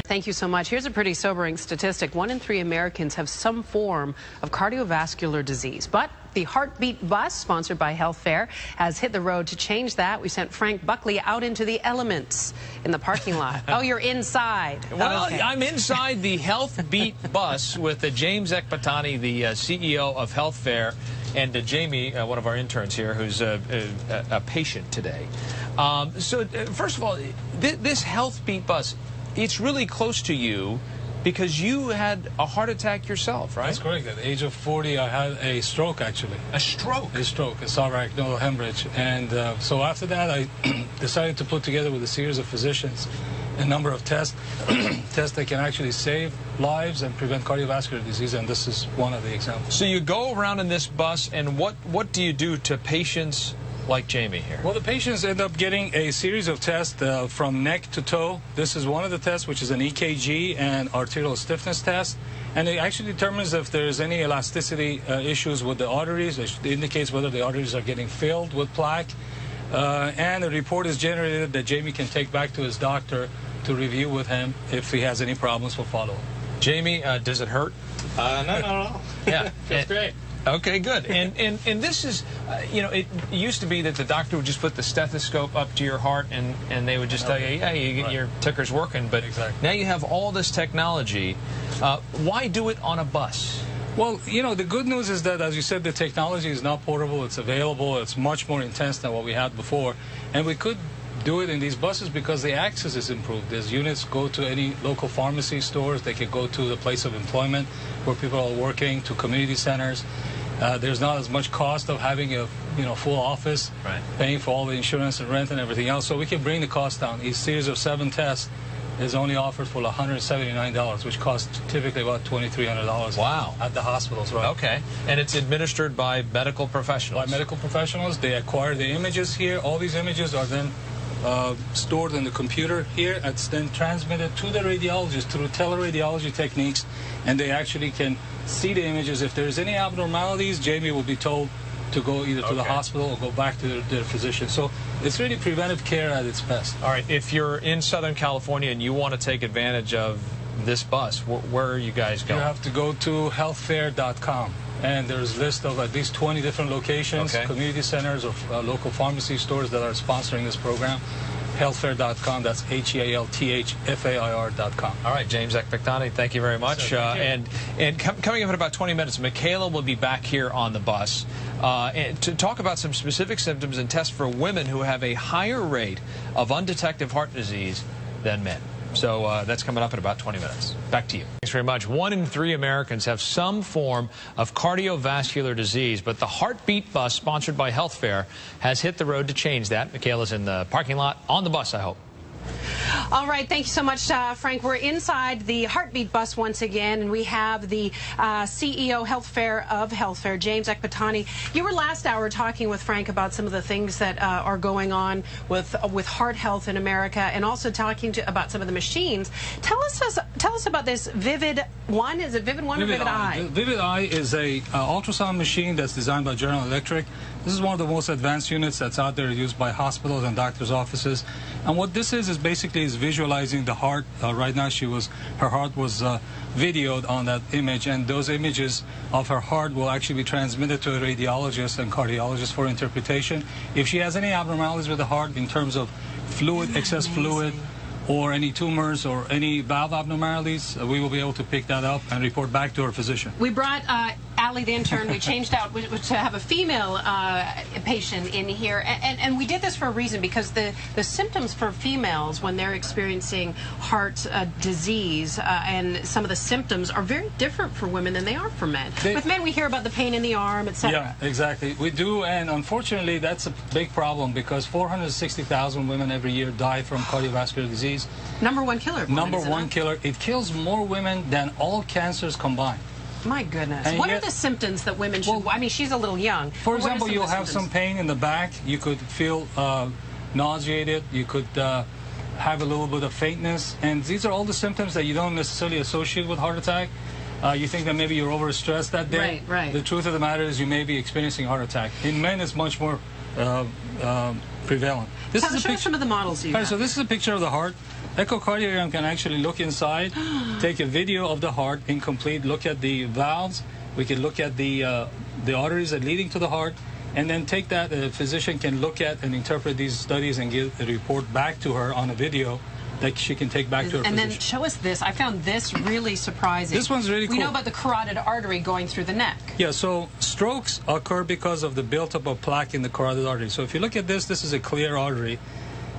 Thank you so much. Here's a pretty sobering statistic. 1 in 3 Americans have some form of cardiovascular disease. But the Heartbeat bus, sponsored by HealthFair, has hit the road to change that. We sent Frank Buckley out into the elements in the parking lot. Oh, you're inside. Well, okay. I'm inside the HealthBeat bus with James Ekbatani, the CEO of HealthFair, and Jamie, one of our interns here, who's a patient today. First of all, this HealthBeat bus, it's really close to you because you had a heart attack yourself, right? That's correct. At the age of 40, I had a stroke, actually. A stroke? A stroke, a subarachnoidal hemorrhage. And so after that, I decided to put together with a series of physicians a number of tests, tests that can actually save lives and prevent cardiovascular disease, and this is one of the examples. So you go around in this bus, and what do you do to patients like Jamie here? Well, the patients end up getting a series of tests from neck to toe. This is one of the tests, which is an EKG and arterial stiffness test. And it actually determines if there's any elasticity issues with the arteries. It indicates whether the arteries are getting filled with plaque. And a report is generated that Jamie can take back to his doctor to review with him if he has any problems for follow-up. Jamie, does it hurt? No, not at all. Yeah. Feels great. Okay, good. And this is, you know, it used to be that the doctor would just put the stethoscope up to your heart and they would just tell you, yeah, your ticker's working. But now you have all this technology. Why do it on a bus? Well, you know, the good news is that, as you said, the technology is now portable. It's available. It's much more intense than what we had before. And we could do it in these buses because the access is improved. As units go to any local pharmacy stores, they can go to the place of employment where people are working, to community centers. There's not as much cost of having a full office, paying for all the insurance and rent and everything else. So we can bring the cost down. Each series of 7 tests is only offered for $179, which costs typically about $2,300. Wow. At the hospitals, right? Okay. And it's administered by medical professionals? By medical professionals. They acquire the images here. All these images are then stored in the computer here. It's then transmitted to the radiologist through teleradiology techniques, and they actually can see the images. If there's any abnormalities, Jamie will be told to go either to the hospital or go back to their physician. So it's really preventive care at its best. All right, if you're in Southern California and you want to take advantage of this bus, where are you guys going? You have to go to healthfair.com. And there's a list of at least 20 different locations, community centers, or local pharmacy stores that are sponsoring this program. HealthFair.com, that's HealthFair.com. All right, James Ekbatani, thank you very much. And coming up in about 20 minutes, Michaela will be back here on the bus and to talk about some specific symptoms and tests for women who have a higher rate of undetected heart disease than men. So that's coming up in about 20 minutes. Back to you. Thanks very much. 1 in 3 Americans have some form of cardiovascular disease, but the Heartbeat bus, sponsored by HealthFair, has hit the road to change that. Michaela's in the parking lot on the bus, I hope. All right, thank you so much, Frank. We're inside the Heartbeat bus once again, and we have the CEO HealthFair of HealthFair, James Ekbatani. You were last hour talking with Frank about some of the things that are going on with heart health in America, and also talking about some of the machines. Tell us about this Vivid One. Is it Vivid One or Vivid Eye? Vivid Eye is a ultrasound machine that's designed by General Electric. This is one of the most advanced units that's out there, used by hospitals and doctors' offices. And what this is basically visualizing the heart. Right now, her heart was videoed on that image, and those images of her heart will actually be transmitted to a radiologist and cardiologist for interpretation. If she has any abnormalities with the heart in terms of fluid, excess fluid, or any tumors or any valve abnormalities, we will be able to pick that up and report back to her physician. We brought Allie, the intern. We changed out to have a female patient in here, and we did this for a reason, because the symptoms for females when they're experiencing heart disease and some of the symptoms are very different for women than they are for men. With men, we hear about the pain in the arm, etc. Yeah, exactly. We do, and unfortunately, that's a big problem, because 460,000 women every year die from cardiovascular disease. Number 1 killer. Number 1 killer. It kills more women than all cancers combined. My goodness. And what are the symptoms that women should... Well, I mean, she's a little young. For example, you'll have some pain in the back. You could feel nauseated. You could have a little bit of faintness. And these are all the symptoms that you don't necessarily associate with heart attack. You think that maybe you're overstressed that day. Right. The truth of the matter is you may be experiencing a heart attack. In men, it's much more prevalent. Show us some of the models you have. So this is a picture of the heart. Echocardiogram can actually look inside, take a video of the heart, incomplete, look at the valves. We can look at the arteries that leading to the heart, and then take that. A physician can look at and interpret these studies and give a report back to her on a video that she can take back to her physician. And then show us this. I found this really surprising. This one's really cool. We know about the carotid artery going through the neck. Yeah, so strokes occur because of the buildup of plaque in the carotid artery. So if you look at this, this is a clear artery,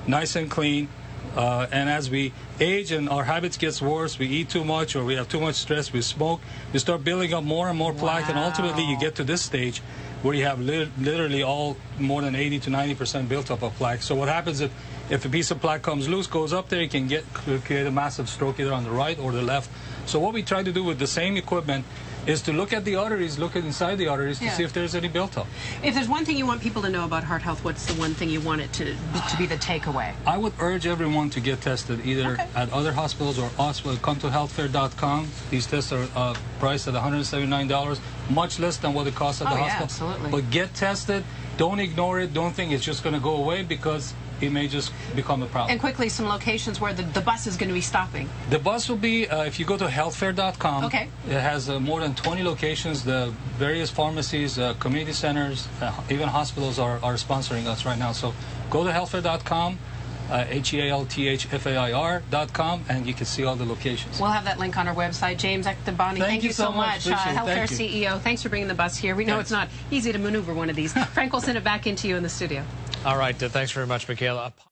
nice and clean. And as we age and our habits gets worse, we eat too much or we have too much stress, we smoke, we start building up more and more plaque, and ultimately you get to this stage where you have literally all more than 80 to 90% built up of plaque. So what happens if a piece of plaque comes loose, goes up there, you can create a massive stroke either on the right or the left. So what we try to do with the same equipment is to look at the arteries, look at inside the arteries to see if there's any buildup. If there's one thing you want people to know about heart health, what's the one thing you want it to be the takeaway? I would urge everyone to get tested either at other hospitals or us. Come to HealthFair.com. These tests are priced at $179, much less than what it costs at the hospital. Absolutely. But get tested. Don't ignore it. Don't think it's just going to go away, because it may just become a problem. And quickly, some locations where the bus is going to be stopping. The bus will be, if you go to HealthFair.com, it has more than 20 locations. The various pharmacies, community centers, even hospitals are sponsoring us right now. So go to HealthFair.com, HealthFair.com, and you can see all the locations. We'll have that link on our website. James Ektabani, thank you so much. HealthFair CEO, thanks for bringing the bus here. We know it's not easy to maneuver one of these. Frank, we'll send it back into you in the studio. All right. Thanks very much, Michaela.